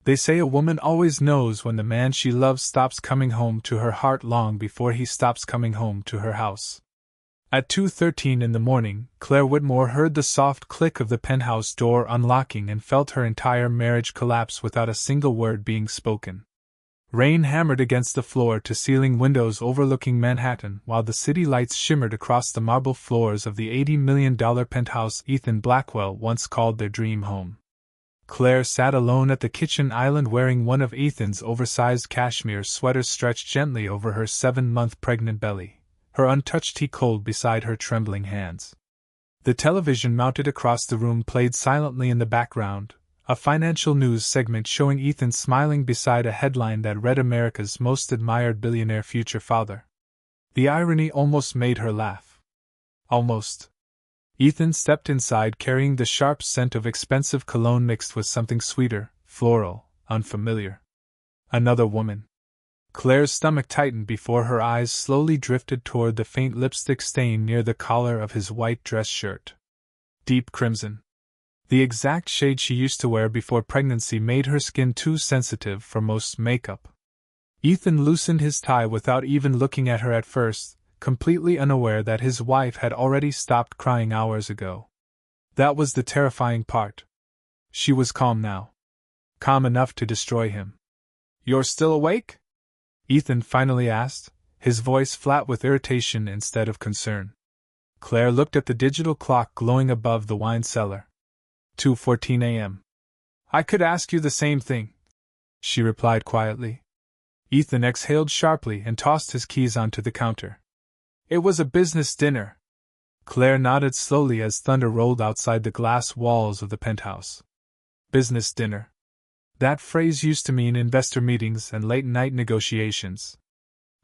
They say a woman always knows when the man she loves stops coming home to her heart long before he stops coming home to her house. At 2:13 in the morning, Claire Whitmore heard the soft click of the penthouse door unlocking and felt her entire marriage collapse without a single word being spoken. Rain hammered against the floor-to-ceiling windows overlooking Manhattan while the city lights shimmered across the marble floors of the $80 million penthouse Ethan Blackwell once called their dream home. Claire sat alone at the kitchen island wearing one of Ethan's oversized cashmere sweaters stretched gently over her 7-month pregnant belly, her untouched tea cold beside her trembling hands. The television mounted across the room played silently in the background, a financial news segment showing Ethan smiling beside a headline that read America's most admired billionaire future father. The irony almost made her laugh. Almost. Ethan stepped inside carrying the sharp scent of expensive cologne mixed with something sweeter, floral, unfamiliar. Another woman. Claire's stomach tightened before her eyes slowly drifted toward the faint lipstick stain near the collar of his white dress shirt. Deep crimson. The exact shade she used to wear before pregnancy made her skin too sensitive for most makeup. Ethan loosened his tie without even looking at her at first, completely unaware that his wife had already stopped crying hours ago. That was the terrifying part. She was calm now. Calm enough to destroy him. "You're still awake?" Ethan finally asked, his voice flat with irritation instead of concern. Claire looked at the digital clock glowing above the wine cellar. 2:14 a.m. "I could ask you the same thing," she replied quietly. Ethan exhaled sharply and tossed his keys onto the counter. "It was a business dinner." Claire nodded slowly as thunder rolled outside the glass walls of the penthouse. Business dinner. That phrase used to mean investor meetings and late-night negotiations.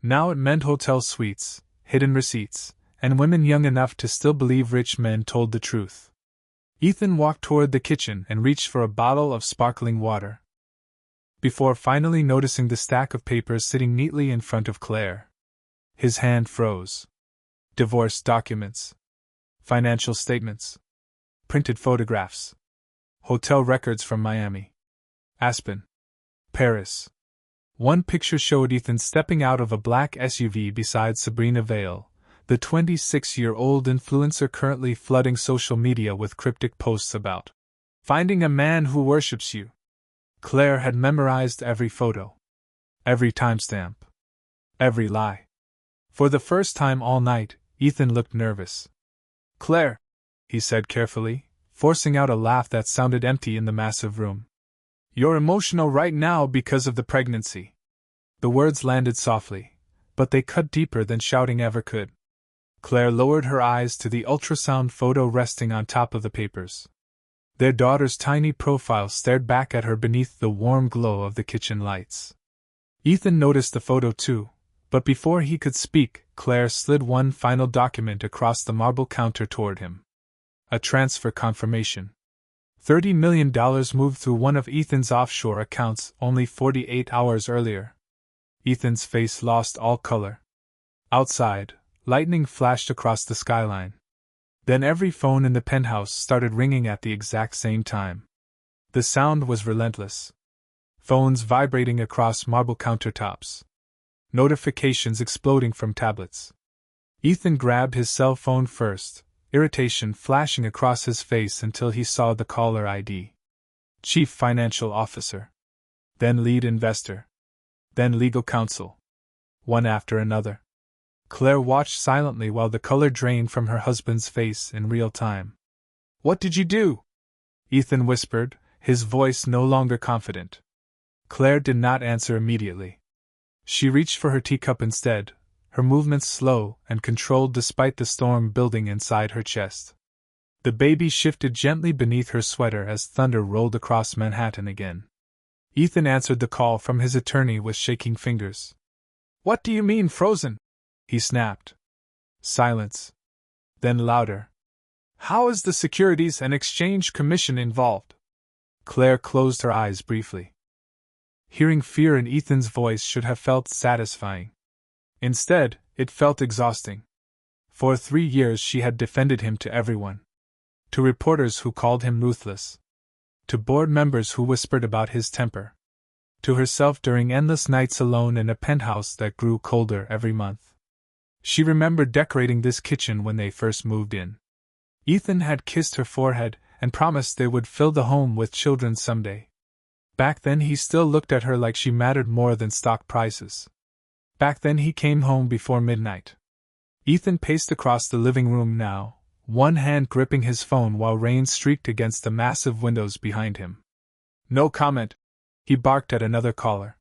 Now it meant hotel suites, hidden receipts, and women young enough to still believe rich men told the truth. Ethan walked toward the kitchen and reached for a bottle of sparkling water. Before finally noticing the stack of papers sitting neatly in front of Claire, his hand froze. Divorce documents. Financial statements. Printed photographs. Hotel records from Miami. Aspen. Paris. One picture showed Ethan stepping out of a black SUV beside Sabrina Vale, the 26-year-old influencer currently flooding social media with cryptic posts about finding a man who worships you. Claire had memorized every photo, every timestamp, every lie. For the first time all night, Ethan looked nervous. "Claire," he said carefully, forcing out a laugh that sounded empty in the massive room. "You're emotional right now because of the pregnancy." The words landed softly, but they cut deeper than shouting ever could. Claire lowered her eyes to the ultrasound photo resting on top of the papers. Their daughter's tiny profile stared back at her beneath the warm glow of the kitchen lights. Ethan noticed the photo too, but before he could speak, Claire slid one final document across the marble counter toward him. A transfer confirmation. $30 million moved through one of Ethan's offshore accounts only 48 hours earlier. Ethan's face lost all color. Outside, lightning flashed across the skyline. Then every phone in the penthouse started ringing at the exact same time. The sound was relentless. Phones vibrating across marble countertops. Notifications exploding from tablets. Ethan grabbed his cell phone first, irritation flashing across his face until he saw the caller ID. Chief Financial Officer. Then Lead Investor. Then Legal Counsel. One after another. Claire watched silently while the color drained from her husband's face in real time. "What did you do?" Ethan whispered, his voice no longer confident. Claire did not answer immediately. She reached for her teacup instead, her movements slow and controlled despite the storm building inside her chest. The baby shifted gently beneath her sweater as thunder rolled across Manhattan again. Ethan answered the call from his attorney with shaking fingers. "What do you mean frozen?" he snapped. Silence. Then louder. "How is the Securities and Exchange Commission involved?" Claire closed her eyes briefly. Hearing fear in Ethan's voice should have felt satisfying. Instead, it felt exhausting. For 3 years she had defended him to everyone. To reporters who called him ruthless. To board members who whispered about his temper. to herself during endless nights alone in a penthouse that grew colder every month. She remembered decorating this kitchen when they first moved in. Ethan had kissed her forehead and promised they would fill the home with children someday. Back then he still looked at her like she mattered more than stock prices. Back then he came home before midnight. Ethan paced across the living room now, one hand gripping his phone while rain streaked against the massive windows behind him. "No comment," he barked at another caller.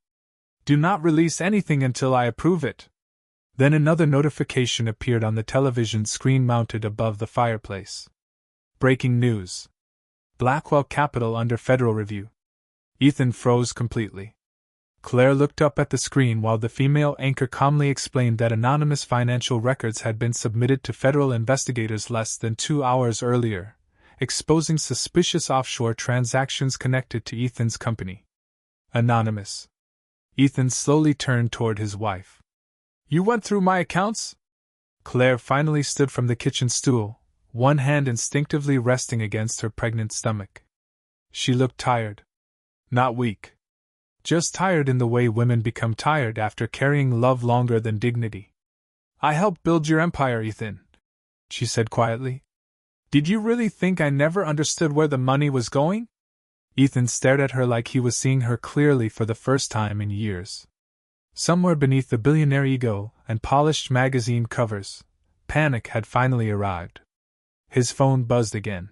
"Do not release anything until I approve it." Then another notification appeared on the television screen mounted above the fireplace. Breaking news. Blackwell Capital under federal review. Ethan froze completely. Claire looked up at the screen while the female anchor calmly explained that anonymous financial records had been submitted to federal investigators less than 2 hours earlier, exposing suspicious offshore transactions connected to Ethan's company. Anonymous. Ethan slowly turned toward his wife. "You went through my accounts?" Claire finally stood from the kitchen stool, one hand instinctively resting against her pregnant stomach. She looked tired. Not weak. Just tired in the way women become tired after carrying love longer than dignity. "I helped build your empire, Ethan," she said quietly. "Did you really think I never understood where the money was going?" Ethan stared at her like he was seeing her clearly for the first time in years. Somewhere beneath the billionaire ego and polished magazine covers, panic had finally arrived. His phone buzzed again.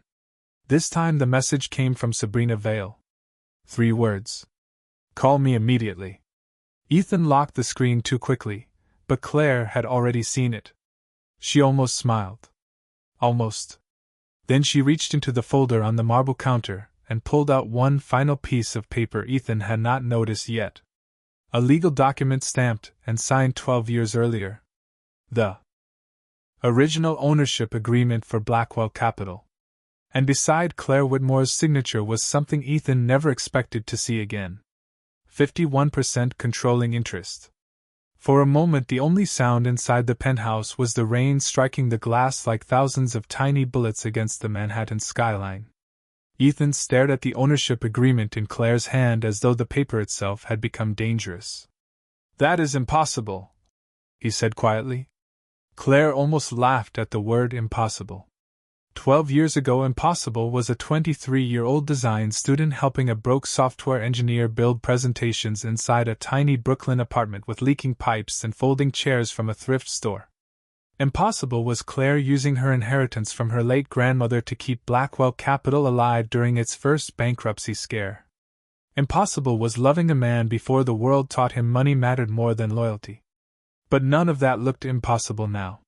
This time the message came from Sabrina Vale. 3 words. "Call me immediately." Ethan locked the screen too quickly, but Claire had already seen it. She almost smiled. Almost. Then she reached into the folder on the marble counter and pulled out one final piece of paper Ethan had not noticed yet. A legal document stamped and signed 12 years earlier. The original ownership agreement for Blackwell Capital. And beside Claire Whitmore's signature was something Ethan never expected to see again. 51% controlling interest. For a moment the only sound inside the penthouse was the rain striking the glass like thousands of tiny bullets against the Manhattan skyline. Ethan stared at the ownership agreement in Claire's hand as though the paper itself had become dangerous. "That is impossible," he said quietly. Claire almost laughed at the word impossible. 12 years ago, impossible was a 23-year-old design student helping a broke software engineer build presentations inside a tiny Brooklyn apartment with leaking pipes and folding chairs from a thrift store. Impossible was Claire using her inheritance from her late grandmother to keep Blackwell Capital alive during its first bankruptcy scare. Impossible was loving a man before the world taught him money mattered more than loyalty. But none of that looked impossible now.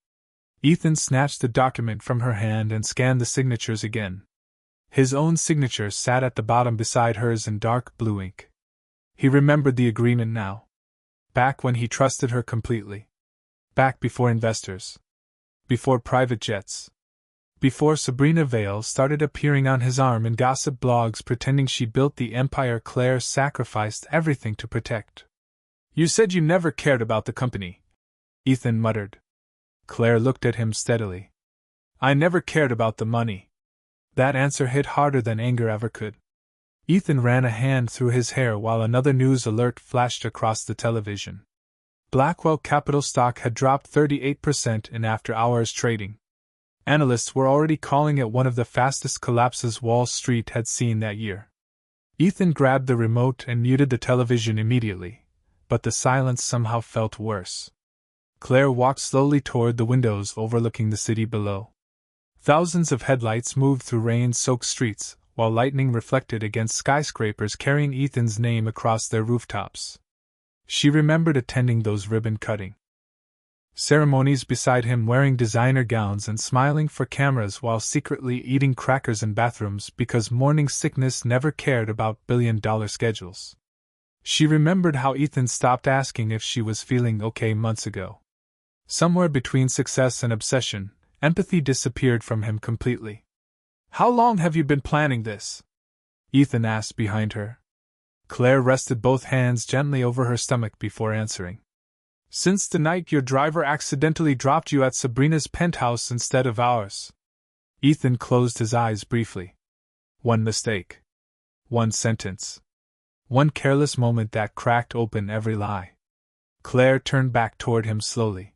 Ethan snatched the document from her hand and scanned the signatures again. His own signature sat at the bottom beside hers in dark blue ink. He remembered the agreement now. Back when he trusted her completely. Back before investors. Before private jets. Before Sabrina Vale started appearing on his arm in gossip blogs pretending she built the empire Claire sacrificed everything to protect. "You said you never cared about the company," Ethan muttered. Claire looked at him steadily. "I never cared about the money." That answer hit harder than anger ever could. Ethan ran a hand through his hair while another news alert flashed across the television. Blackwell Capital stock had dropped 38% in after-hours trading. Analysts were already calling it one of the fastest collapses Wall Street had seen that year. Ethan grabbed the remote and muted the television immediately, but the silence somehow felt worse. Claire walked slowly toward the windows overlooking the city below. Thousands of headlights moved through rain-soaked streets, while lightning reflected against skyscrapers carrying Ethan's name across their rooftops. She remembered attending those ribbon-cutting ceremonies beside him, wearing designer gowns and smiling for cameras while secretly eating crackers in bathrooms because morning sickness never cared about billion-dollar schedules. She remembered how Ethan stopped asking if she was feeling okay months ago. Somewhere between success and obsession, empathy disappeared from him completely. "How long have you been planning this?" Ethan asked behind her. Claire rested both hands gently over her stomach before answering. "Since the night your driver accidentally dropped you at Sabrina's penthouse instead of ours." Ethan closed his eyes briefly. One mistake. One sentence. One careless moment that cracked open every lie. Claire turned back toward him slowly.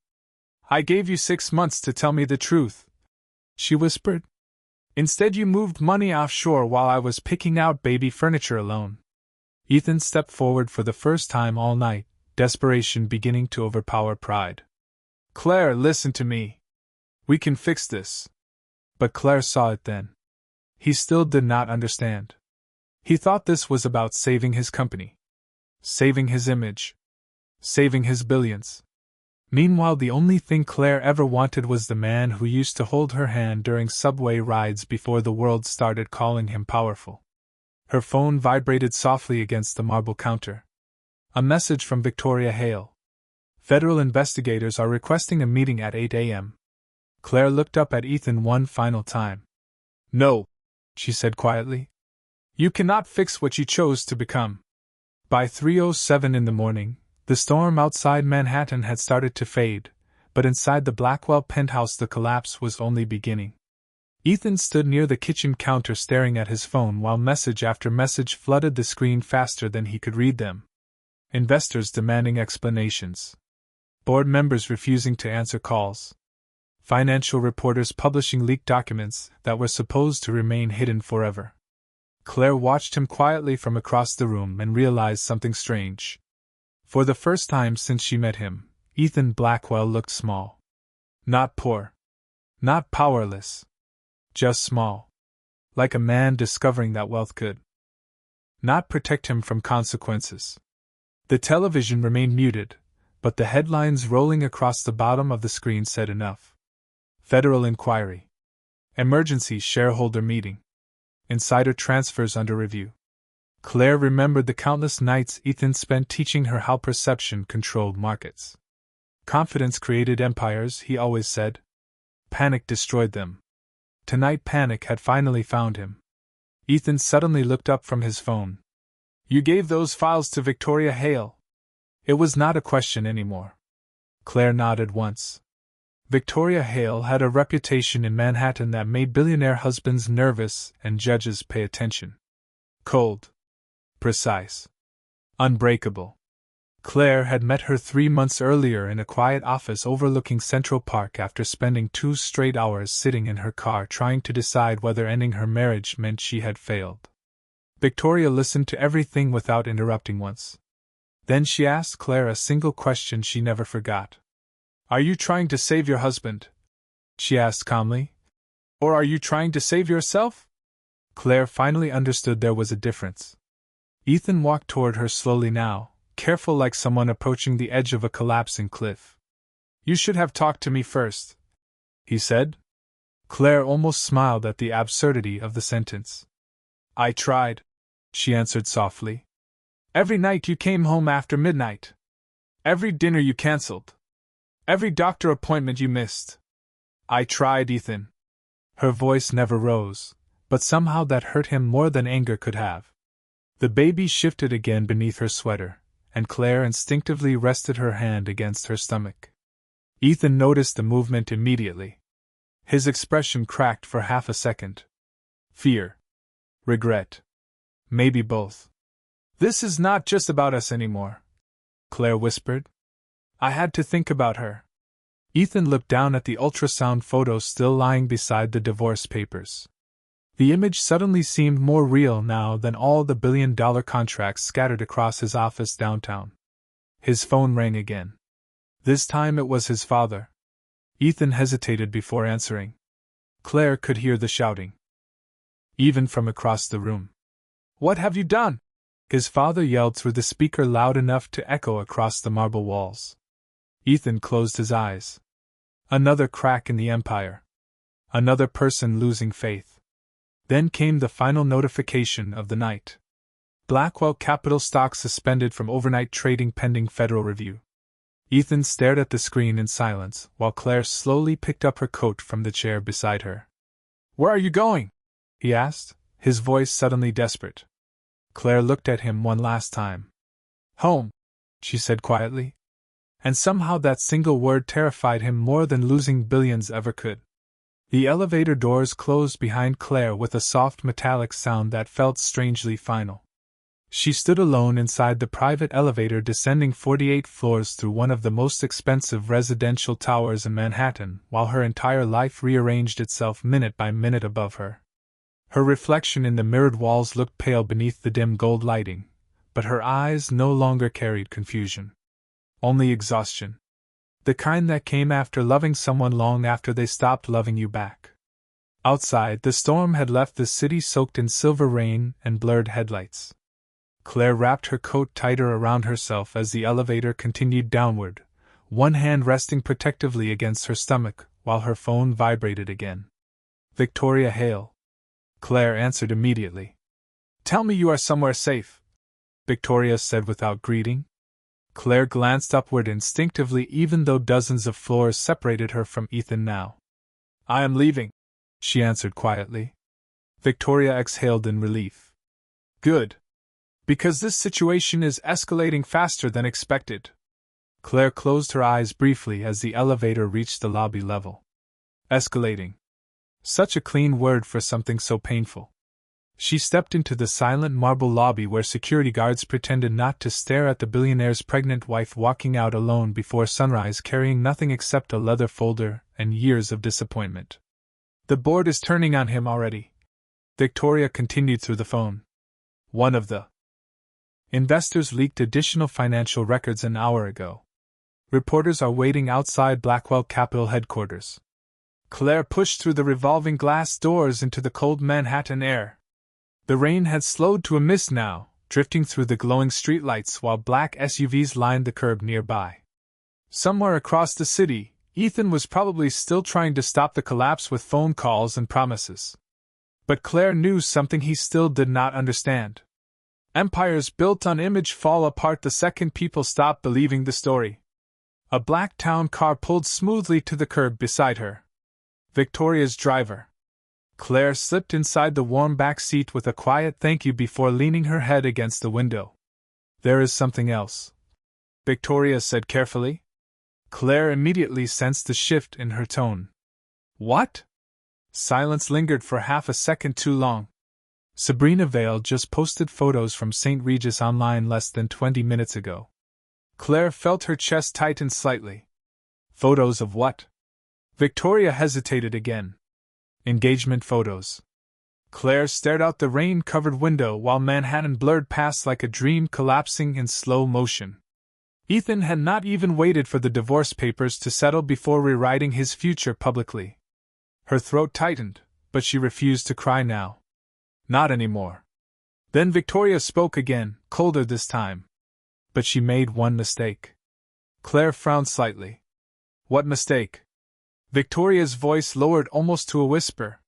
I gave you 6 months to tell me the truth, she whispered. Instead, you moved money offshore while I was picking out baby furniture alone. Ethan stepped forward for the first time all night, desperation beginning to overpower pride. Claire, listen to me. We can fix this. But Claire saw it then. He still did not understand. He thought this was about saving his company. Saving his image. Saving his billions. Meanwhile, the only thing Claire ever wanted was the man who used to hold her hand during subway rides before the world started calling him powerful. Her phone vibrated softly against the marble counter. A message from Victoria Hale. Federal investigators are requesting a meeting at 8 a.m. Claire looked up at Ethan one final time. No, she said quietly. You cannot fix what you chose to become. By 3:07 in the morning, the storm outside Manhattan had started to fade, but inside the Blackwell penthouse the collapse was only beginning. Ethan stood near the kitchen counter staring at his phone while message after message flooded the screen faster than he could read them. Investors demanding explanations. Board members refusing to answer calls. Financial reporters publishing leaked documents that were supposed to remain hidden forever. Claire watched him quietly from across the room and realized something strange. For the first time since she met him, Ethan Blackwell looked small. Not poor. Not powerless. Just small. Like a man discovering that wealth could not protect him from consequences. The television remained muted, but the headlines rolling across the bottom of the screen said enough. Federal inquiry. Emergency shareholder meeting. Insider transfers under review. Claire remembered the countless nights Ethan spent teaching her how perception controlled markets. Confidence created empires, he always said. Panic destroyed them. Tonight panic had finally found him. Ethan suddenly looked up from his phone. You gave those files to Victoria Hale? It was not a question anymore. Claire nodded once. Victoria Hale had a reputation in Manhattan that made billionaire husbands nervous and judges pay attention. Cold. Precise. Unbreakable. Claire had met her 3 months earlier in a quiet office overlooking Central Park after spending 2 straight hours sitting in her car trying to decide whether ending her marriage meant she had failed. Victoria listened to everything without interrupting once. Then she asked Claire a single question she never forgot. Are you trying to save your husband? She asked calmly. Or are you trying to save yourself? Claire finally understood there was a difference. Ethan walked toward her slowly now, careful like someone approaching the edge of a collapsing cliff. You should have talked to me first, he said. Claire almost smiled at the absurdity of the sentence. I tried, she answered softly. Every night you came home after midnight. Every dinner you canceled. Every doctor appointment you missed. I tried, Ethan. Her voice never rose, but somehow that hurt him more than anger could have. The baby shifted again beneath her sweater, and Claire instinctively rested her hand against her stomach. Ethan noticed the movement immediately. His expression cracked for half a second. Fear. Regret. Maybe both. This is not just about us anymore, Claire whispered. I had to think about her. Ethan looked down at the ultrasound photo still lying beside the divorce papers. The image suddenly seemed more real now than all the billion-dollar contracts scattered across his office downtown. His phone rang again. This time it was his father. Ethan hesitated before answering. Claire could hear the shouting, even from across the room. What have you done? His father yelled through the speaker loud enough to echo across the marble walls. Ethan closed his eyes. Another crack in the empire. Another person losing faith. Then came the final notification of the night. Blackwell Capital stock suspended from overnight trading pending federal review. Ethan stared at the screen in silence while Claire slowly picked up her coat from the chair beside her. Where are you going? He asked, his voice suddenly desperate. Claire looked at him one last time. Home, she said quietly. And somehow that single word terrified him more than losing billions ever could. The elevator doors closed behind Claire with a soft metallic sound that felt strangely final. She stood alone inside the private elevator descending 48 floors through one of the most expensive residential towers in Manhattan, while her entire life rearranged itself minute by minute above her. Her reflection in the mirrored walls looked pale beneath the dim gold lighting, but her eyes no longer carried confusion. Only exhaustion. The kind that came after loving someone long after they stopped loving you back. Outside, the storm had left the city soaked in silver rain and blurred headlights. Claire wrapped her coat tighter around herself as the elevator continued downward, one hand resting protectively against her stomach while her phone vibrated again. Victoria Hale. Claire answered immediately. "Tell me you are somewhere safe," Victoria said without greeting. Claire glanced upward instinctively even though dozens of floors separated her from Ethan now. "I am leaving," she answered quietly. Victoria exhaled in relief. "Good. Because this situation is escalating faster than expected." Claire closed her eyes briefly as the elevator reached the lobby level. Escalating. Such a clean word for something so painful. She stepped into the silent marble lobby where security guards pretended not to stare at the billionaire's pregnant wife walking out alone before sunrise carrying nothing except a leather folder and years of disappointment. "The board is turning on him already," Victoria continued through the phone. "One of the investors leaked additional financial records an hour ago. Reporters are waiting outside Blackwell Capital headquarters." Claire pushed through the revolving glass doors into the cold Manhattan air. The rain had slowed to a mist now, drifting through the glowing streetlights while black SUVs lined the curb nearby. Somewhere across the city, Ethan was probably still trying to stop the collapse with phone calls and promises. But Claire knew something he still did not understand. Empires built on image fall apart the second people stop believing the story. A black town car pulled smoothly to the curb beside her. Victoria's driver. Claire slipped inside the warm back seat with a quiet thank you before leaning her head against the window. "There is something else," Victoria said carefully. Claire immediately sensed the shift in her tone. "What?" Silence lingered for half a second too long. Sabrina Vale just posted photos from St. Regis online less than 20 minutes ago. Claire felt her chest tighten slightly. Photos of what? Victoria hesitated again. Engagement photos. Claire stared out the rain-covered window while Manhattan blurred past like a dream collapsing in slow motion. Ethan had not even waited for the divorce papers to settle before rewriting his future publicly. Her throat tightened, but she refused to cry now. Not anymore. Then Victoria spoke again, colder this time. But she made one mistake. Claire frowned slightly. What mistake? Victoria's voice lowered almost to a whisper.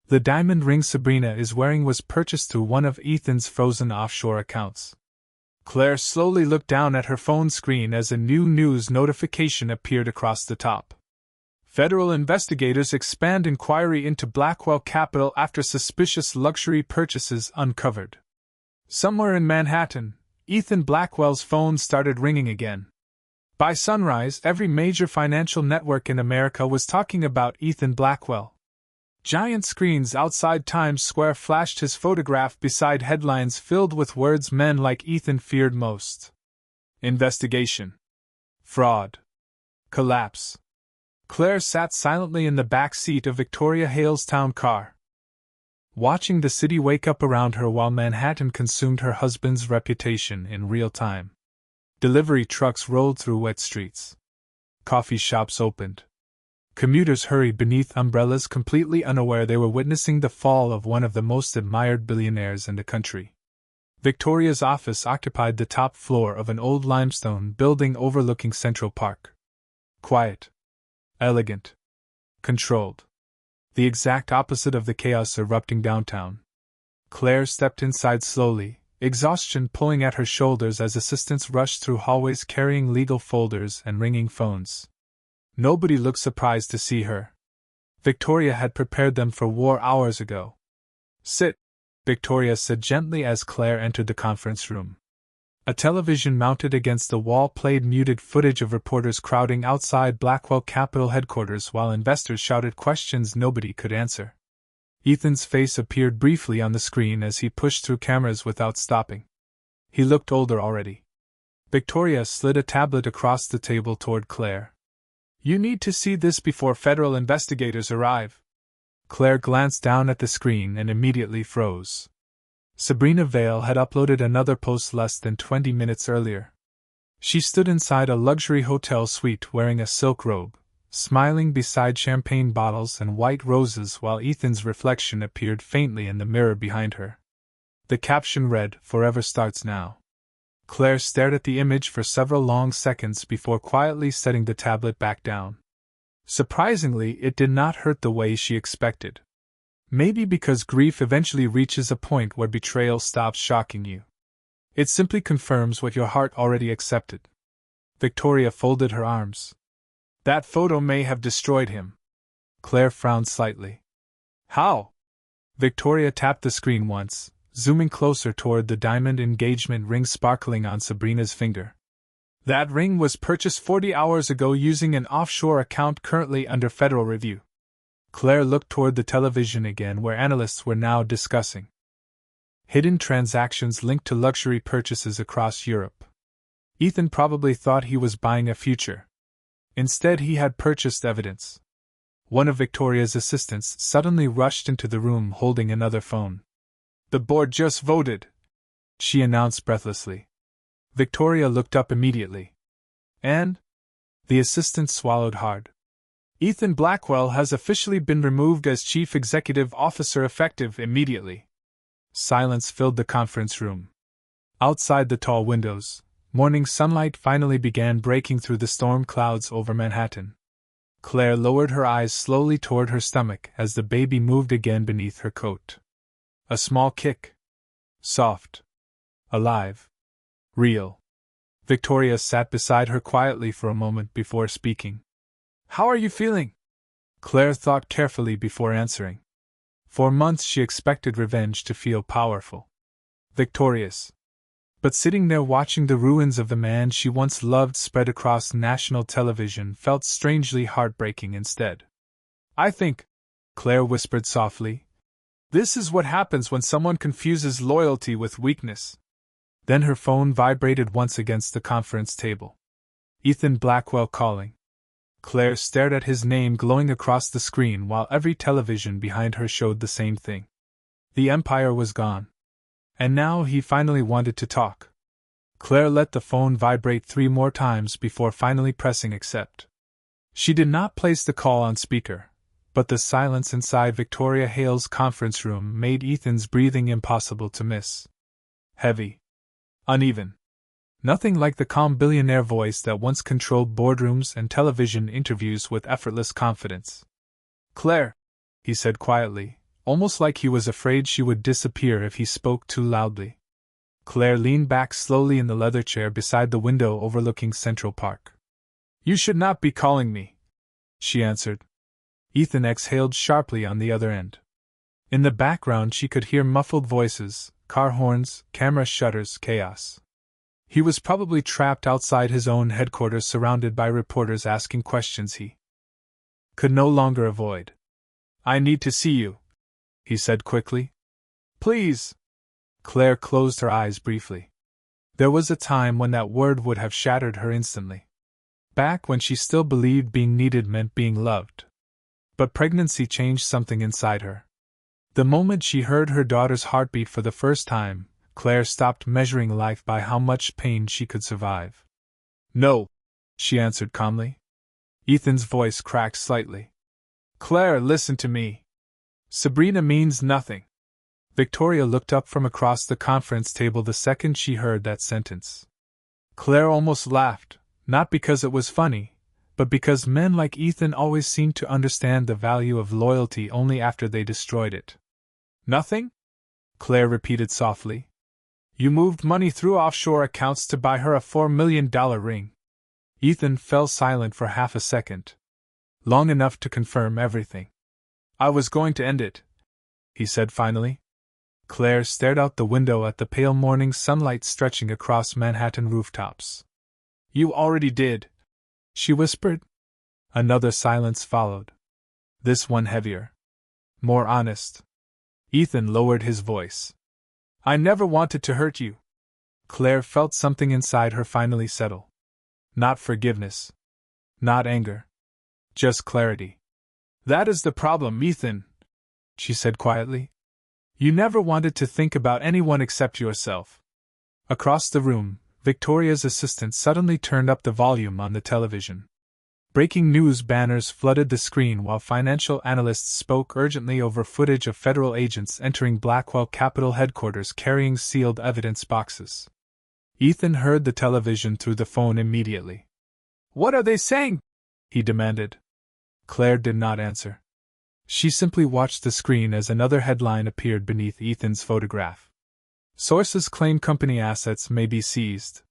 The diamond ring Sabrina is wearing was purchased through one of Ethan's frozen offshore accounts. Claire slowly looked down at her phone screen as a new news notification appeared across the top. Federal investigators expand inquiry into Blackwell Capital after suspicious luxury purchases uncovered. Somewhere in Manhattan, Ethan Blackwell's phone started ringing again. By sunrise, every major financial network in America was talking about Ethan Blackwell. Giant screens outside Times Square flashed his photograph beside headlines filled with words men like Ethan feared most. Investigation. Fraud. Collapse. Claire sat silently in the back seat of Victoria Hale's town car, watching the city wake up around her while Manhattan consumed her husband's reputation in real time. Delivery trucks rolled through wet streets. Coffee shops opened. Commuters hurried beneath umbrellas completely unaware they were witnessing the fall of one of the most admired billionaires in the country. Victoria's office occupied the top floor of an old limestone building overlooking Central Park. Quiet. Elegant. Controlled. The exact opposite of the chaos erupting downtown. Claire stepped inside slowly, exhaustion pulling at her shoulders as assistants rushed through hallways carrying legal folders and ringing phones. Nobody looked surprised to see her. Victoria had prepared them for war hours ago. Sit, Victoria said gently as Claire entered the conference room. A television mounted against the wall played muted footage of reporters crowding outside Blackwell Capital headquarters while investors shouted questions nobody could answer. Ethan's face appeared briefly on the screen as he pushed through cameras without stopping. He looked older already. Victoria slid a tablet across the table toward Claire. You need to see this before federal investigators arrive. Claire glanced down at the screen and immediately froze. Sabrina Vale had uploaded another post less than 20 minutes earlier. She stood inside a luxury hotel suite wearing a silk robe, smiling beside champagne bottles and white roses while Ethan's reflection appeared faintly in the mirror behind her. The caption read, "Forever starts now." Claire stared at the image for several long seconds before quietly setting the tablet back down. Surprisingly, it did not hurt the way she expected. Maybe because grief eventually reaches a point where betrayal stops shocking you. It simply confirms what your heart already accepted. Victoria folded her arms. That photo may have destroyed him. Claire frowned slightly. How? Victoria tapped the screen once, zooming closer toward the diamond engagement ring sparkling on Sabrina's finger. That ring was purchased 40 hours ago using an offshore account currently under federal review. Claire looked toward the television again where analysts were now discussing hidden transactions linked to luxury purchases across Europe. Ethan probably thought he was buying a future. Instead, he had purchased evidence. One of Victoria's assistants suddenly rushed into the room holding another phone. The board just voted, she announced breathlessly. Victoria looked up immediately. And? The assistant swallowed hard. Ethan Blackwell has officially been removed as Chief Executive Officer effective immediately. Silence filled the conference room. Outside the tall windows, morning sunlight finally began breaking through the storm clouds over Manhattan. Claire lowered her eyes slowly toward her stomach as the baby moved again beneath her coat. A small kick. Soft. Alive. Real. Victoria sat beside her quietly for a moment before speaking. How are you feeling? Claire thought carefully before answering. For months she expected revenge to feel powerful. Victorious. But sitting there watching the ruins of the man she once loved spread across national television felt strangely heartbreaking instead. I think, Claire whispered softly, this is what happens when someone confuses loyalty with weakness. Then her phone vibrated once against the conference table. Ethan Blackwell calling. Claire stared at his name glowing across the screen while every television behind her showed the same thing. The Empire was gone. And now he finally wanted to talk. Claire let the phone vibrate 3 more times before finally pressing accept. She did not place the call on speaker, but the silence inside Victoria Hale's conference room made Ethan's breathing impossible to miss. Heavy. Uneven. Nothing like the calm billionaire voice that once controlled boardrooms and television interviews with effortless confidence. Claire, he said quietly, almost like he was afraid she would disappear if he spoke too loudly. Claire leaned back slowly in the leather chair beside the window overlooking Central Park. You should not be calling me, she answered. Ethan exhaled sharply on the other end. In the background she could hear muffled voices, car horns, camera shutters, chaos. He was probably trapped outside his own headquarters surrounded by reporters asking questions he could no longer avoid. I need to see you, he said quickly. Please. Claire closed her eyes briefly. There was a time when that word would have shattered her instantly. Back when she still believed being needed meant being loved. But pregnancy changed something inside her. The moment she heard her daughter's heartbeat for the first time, Claire stopped measuring life by how much pain she could survive. No, she answered calmly. Ethan's voice cracked slightly. Claire, listen to me. Sabrina means nothing. Victoria looked up from across the conference table the second she heard that sentence. Claire almost laughed, not because it was funny, but because men like Ethan always seemed to understand the value of loyalty only after they destroyed it. Nothing? Claire repeated softly. You moved money through offshore accounts to buy her a $4 million ring. Ethan fell silent for half a second. Long enough to confirm everything. I was going to end it, he said finally. Claire stared out the window at the pale morning sunlight stretching across Manhattan rooftops. You already did, she whispered. Another silence followed. This one heavier. More honest. Ethan lowered his voice. I never wanted to hurt you. Claire felt something inside her finally settle. Not forgiveness. Not anger. Just clarity. That is the problem, Ethan, she said quietly. You never wanted to think about anyone except yourself. Across the room, Victoria's assistant suddenly turned up the volume on the television. Breaking news banners flooded the screen while financial analysts spoke urgently over footage of federal agents entering Blackwell Capital headquarters carrying sealed evidence boxes. Ethan heard the television through the phone immediately. What are they saying? He demanded. Claire did not answer. She simply watched the screen as another headline appeared beneath Ethan's photograph. Sources claim company assets may be seized.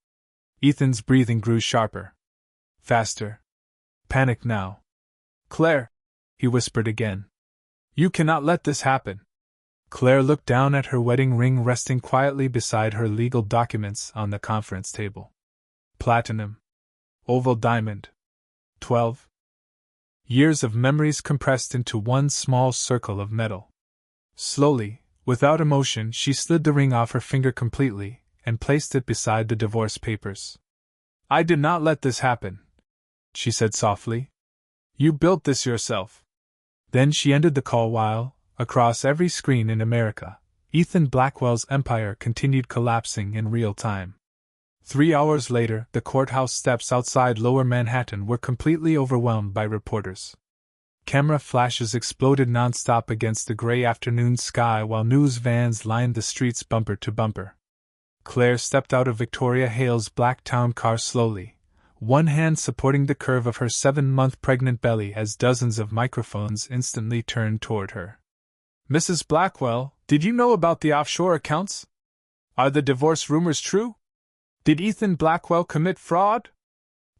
Ethan's breathing grew sharper. Faster. Panic now. Claire, he whispered again. You cannot let this happen. Claire looked down at her wedding ring resting quietly beside her legal documents on the conference table. Platinum. Oval diamond. 12. Years of memories compressed into one small circle of metal. Slowly, without emotion, she slid the ring off her finger completely and placed it beside the divorce papers. I did not let this happen, she said softly. You built this yourself. Then she ended the call while, across every screen in America, Ethan Blackwell's empire continued collapsing in real time. 3 hours later, the courthouse steps outside Lower Manhattan were completely overwhelmed by reporters. Camera flashes exploded nonstop against the gray afternoon sky while news vans lined the streets bumper to bumper. Claire stepped out of Victoria Hale's black town car slowly, one hand supporting the curve of her 7-month pregnant belly as dozens of microphones instantly turned toward her. Mrs. Blackwell, did you know about the offshore accounts? Are the divorce rumors true? Did Ethan Blackwell commit fraud?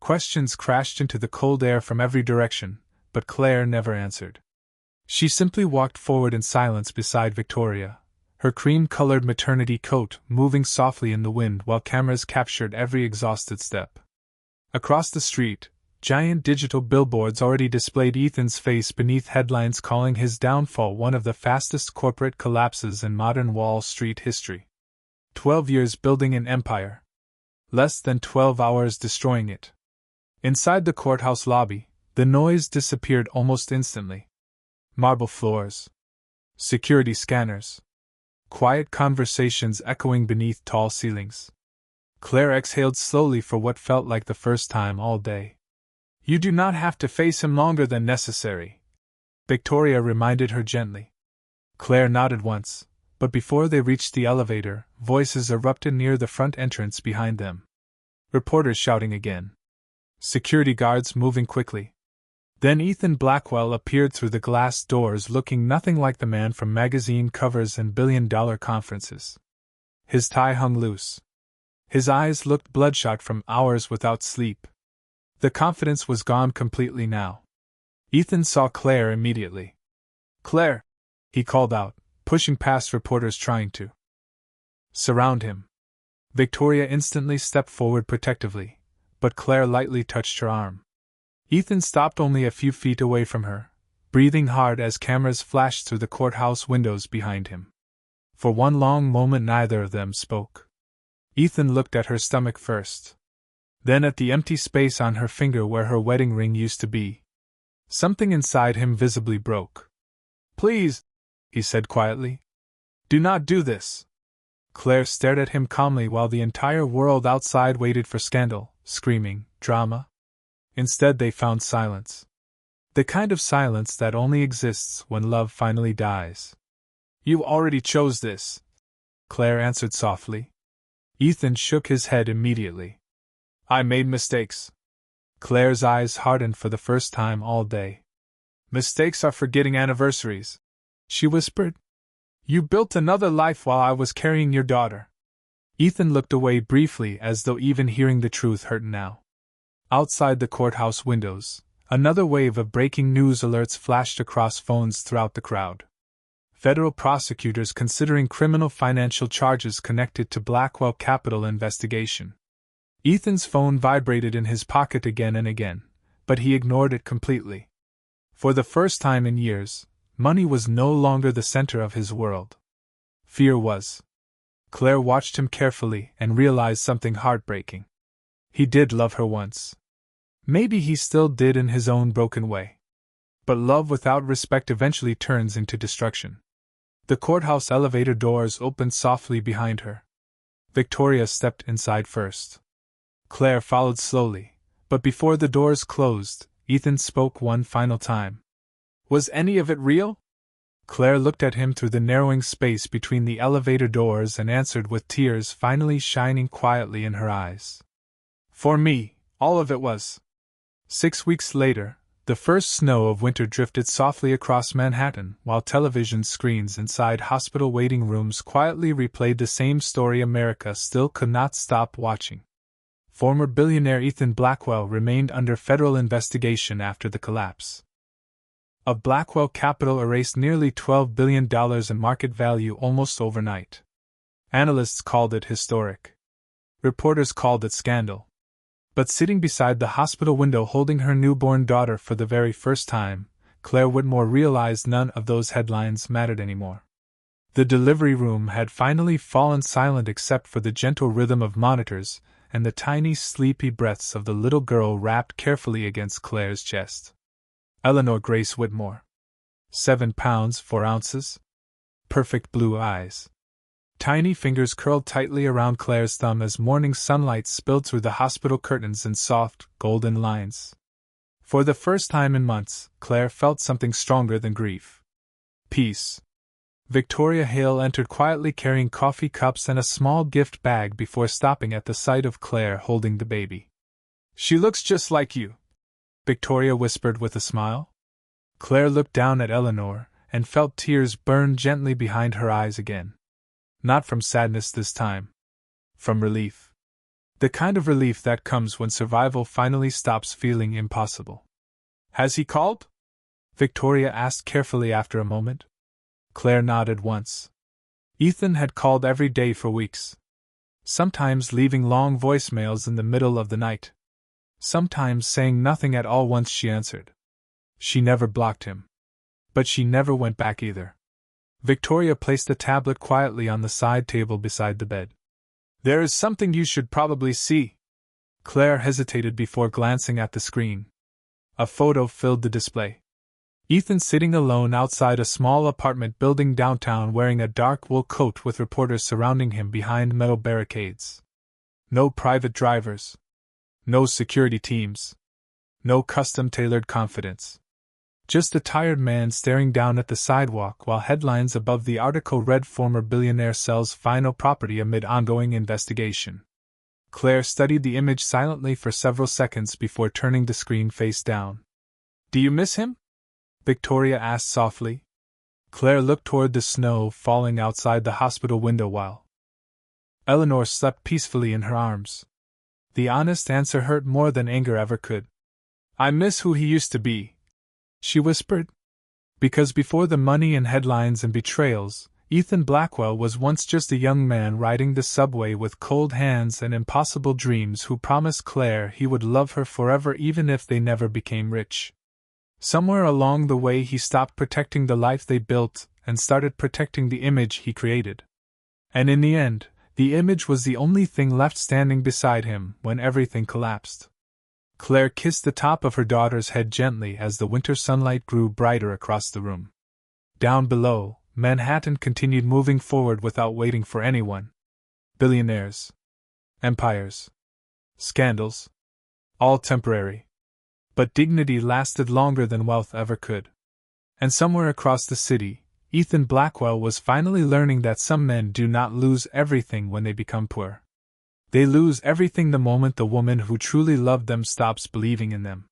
Questions crashed into the cold air from every direction, but Claire never answered. She simply walked forward in silence beside Victoria, her cream-colored maternity coat moving softly in the wind while cameras captured every exhausted step. Across the street, giant digital billboards already displayed Ethan's face beneath headlines calling his downfall one of the fastest corporate collapses in modern Wall Street history. 12 years building an empire. Less than 12 hours destroying it. Inside the courthouse lobby, the noise disappeared almost instantly. Marble floors. Security scanners. Quiet conversations echoing beneath tall ceilings. Claire exhaled slowly for what felt like the first time all day. You do not have to face him longer than necessary, Victoria reminded her gently. Claire nodded once, but before they reached the elevator, voices erupted near the front entrance behind them. Reporters shouting again. Security guards moving quickly. Then Ethan Blackwell appeared through the glass doors looking nothing like the man from magazine covers and billion-dollar conferences. His tie hung loose. His eyes looked bloodshot from hours without sleep. The confidence was gone completely now. Ethan saw Claire immediately. Claire! He called out, pushing past reporters trying to surround him. Victoria instantly stepped forward protectively, but Claire lightly touched her arm. Ethan stopped only a few feet away from her, breathing hard as cameras flashed through the courthouse windows behind him. For one long moment neither of them spoke. Ethan looked at her stomach first. Then at the empty space on her finger where her wedding ring used to be. Something inside him visibly broke. Please, he said quietly. Do not do this. Claire stared at him calmly while the entire world outside waited for scandal, screaming, drama. Instead they found silence. The kind of silence that only exists when love finally dies. You already chose this, Claire answered softly. Ethan shook his head immediately. I made mistakes. Claire's eyes hardened for the first time all day. Mistakes are forgetting anniversaries, she whispered. You built another life while I was carrying your daughter. Ethan looked away briefly as though even hearing the truth hurt now. Outside the courthouse windows, another wave of breaking news alerts flashed across phones throughout the crowd. Federal prosecutors considering criminal financial charges connected to Blackwell Capital investigation. Ethan's phone vibrated in his pocket again and again, but he ignored it completely. For the first time in years, money was no longer the center of his world. Fear was. Claire watched him carefully and realized something heartbreaking. He did love her once. Maybe he still did in his own broken way. But love without respect eventually turns into destruction. The courthouse elevator doors opened softly behind her. Victoria stepped inside first. Claire followed slowly, but before the doors closed, Ethan spoke one final time. Was any of it real? Claire looked at him through the narrowing space between the elevator doors and answered with tears finally shining quietly in her eyes. For me, all of it was. 6 weeks later, the first snow of winter drifted softly across Manhattan, while television screens inside hospital waiting rooms quietly replayed the same story America still could not stop watching. Former billionaire Ethan Blackwell remained under federal investigation after the collapse of Blackwell Capital erased nearly $12 billion in market value almost overnight. Analysts called it historic. Reporters called it scandal. But sitting beside the hospital window holding her newborn daughter for the very first time, Claire Whitmore realized none of those headlines mattered anymore. The delivery room had finally fallen silent except for the gentle rhythm of monitors and the tiny sleepy breaths of the little girl wrapped carefully against Claire's chest. Eleanor Grace Whitmore. 7 pounds 4 ounces. Perfect blue eyes. Tiny fingers curled tightly around Claire's thumb as morning sunlight spilled through the hospital curtains in soft, golden lines. For the first time in months, Claire felt something stronger than grief. Peace. Victoria Hale entered quietly carrying coffee cups and a small gift bag before stopping at the sight of Claire holding the baby. She looks just like you, Victoria whispered with a smile. Claire looked down at Eleanor and felt tears burn gently behind her eyes again. Not from sadness this time. From relief. The kind of relief that comes when survival finally stops feeling impossible. Has he called? Victoria asked carefully after a moment. Claire nodded once. Ethan had called every day for weeks. Sometimes leaving long voicemails in the middle of the night. Sometimes saying nothing at all once she answered. She never blocked him. But she never went back either. Victoria placed the tablet quietly on the side table beside the bed. There is something you should probably see. Claire hesitated before glancing at the screen. A photo filled the display. Ethan sitting alone outside a small apartment building downtown wearing a dark wool coat with reporters surrounding him behind metal barricades. No private drivers. No security teams. No custom-tailored confidence. Just a tired man staring down at the sidewalk while headlines above the article read former billionaire sells final property amid ongoing investigation. Claire studied the image silently for several seconds before turning the screen face down. Do you miss him? Victoria asked softly. Claire looked toward the snow falling outside the hospital window while Eleanor slept peacefully in her arms. The honest answer hurt more than anger ever could. I miss who he used to be, she whispered. Because before the money and headlines and betrayals, Ethan Blackwell was once just a young man riding the subway with cold hands and impossible dreams who promised Claire he would love her forever even if they never became rich. Somewhere along the way he stopped protecting the life they built and started protecting the image he created. And in the end, the image was the only thing left standing beside him when everything collapsed. Claire kissed the top of her daughter's head gently as the winter sunlight grew brighter across the room. Down below, Manhattan continued moving forward without waiting for anyone. Billionaires. Empires. Scandals. All temporary. But dignity lasted longer than wealth ever could. And somewhere across the city, Ethan Blackwell was finally learning that some men do not lose everything when they become poor. They lose everything the moment the woman who truly loved them stops believing in them.